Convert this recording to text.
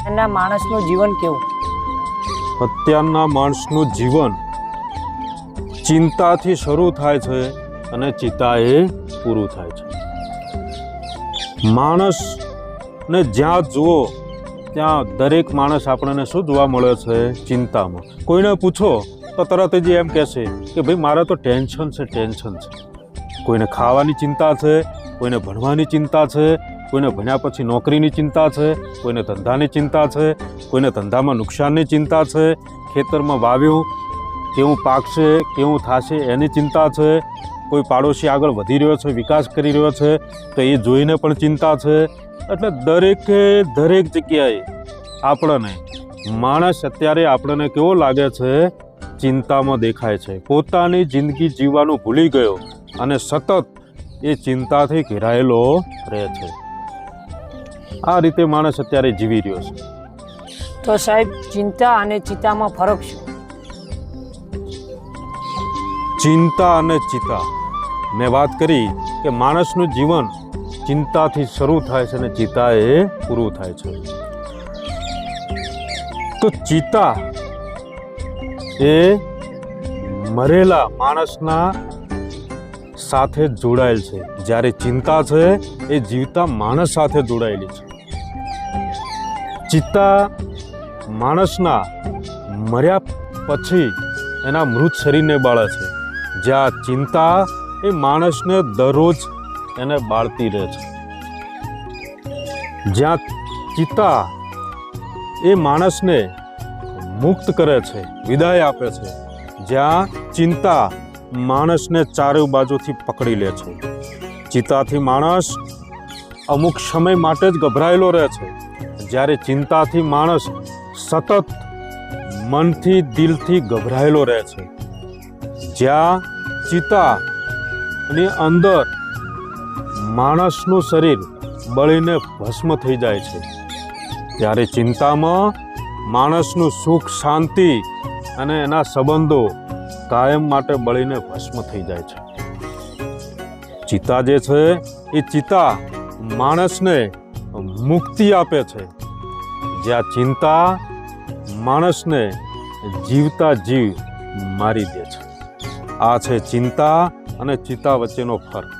એના માણસનું જીવન કેવું? અત્યારના માણસનું જીવન ચિંતાથી શરૂ થાય છે અને ચિંતાએ પૂરું થાય છે. માણસને જ્યાં જુઓ ત્યાં દરેક માણસ આપણને શું જોવા મળે છે? ચિંતામાં. કોઈને પૂછો તો તરત જ એમ કહેશે કે ભાઈ મારે તો ટેન્શન છે. કોઈને ખાવાની ચિંતા છે, કોઈને ભણવાની ચિંતા છે, કોઈને ભણ્યા પછી નોકરીની ચિંતા છે, કોઈને ધંધાની ચિંતા છે, કોઈને ધંધામાં નુકસાનની ચિંતા છે, ખેતરમાં વાવ્યું કેવું પાકશે, કેવું થશે એની ચિંતા છે, કોઈ પાડોશી આગળ વધી રહ્યો છે, વિકાસ કરી રહ્યો છે તો એ જોઈને પણ ચિંતા છે. એટલે દરેક જગ્યાએ આપણને માણસ અત્યારે આપણને કેવો લાગે છે? ચિંતામાં દેખાય છે. પોતાની જિંદગી જીવવાનું ભૂલી ગયો અને સતત એ ચિંતાથી ઘેરાયેલો રહે છે. આ રીતે માણસ અત્યારે જીવી રહ્યો છે. તો સાહેબ, ચિંતા અને ચિંતામાં ફરક શું? ચિંતા અને ચિંતા મેં વાત કરી કે માણસનું જીવન ચિંતાથી શરૂ થાય છે અને ચિંતાએ પૂરું થાય છે. તો ચિંતા એ મરેલા માણસના સાથે જોડાયેલ છે, જ્યારે ચિંતા છે એ જીવતા માણસ સાથે જોડાયેલી છે. ચિંતા માણસના મર્યા પછી એના મૃત શરીરને બાળે છે, જ્યાં ચિંતા એ માણસને દરરોજ એને બાળતી રહે છે. જ્યાં ચિંતા એ માણસને મુક્ત કરે છે, વિદાય આપે છે, જ્યાં ચિંતા માણસને ચારે બાજુથી પકડી લે છે. ચિંતાથી માણસ અમુક સમય માટે જ ગભરાયેલો રહે છે, જ્યારે ચિંતાથી માણસ સતત મનથી દિલથી ગભરાયેલો રહે છે. જ્યાં ચિંતાની અંદર માણસનું શરીર બળીને ભસ્મ થઈ જાય છે, ત્યારે ચિંતામાં માણસનું સુખ, શાંતિ અને એના સંબંધો કાયમ માટે બળીને ભસ્મ થઈ જાય છે. ચિંતા જે છે એ ચિંતા માણસને મુક્તિ આપે છે, જ્યાં ચિંતા માણસને જીવતા જીવ મારી દે છે. આ છે ચિંતા અને ચિંતા વચ્ચેનો ફરક.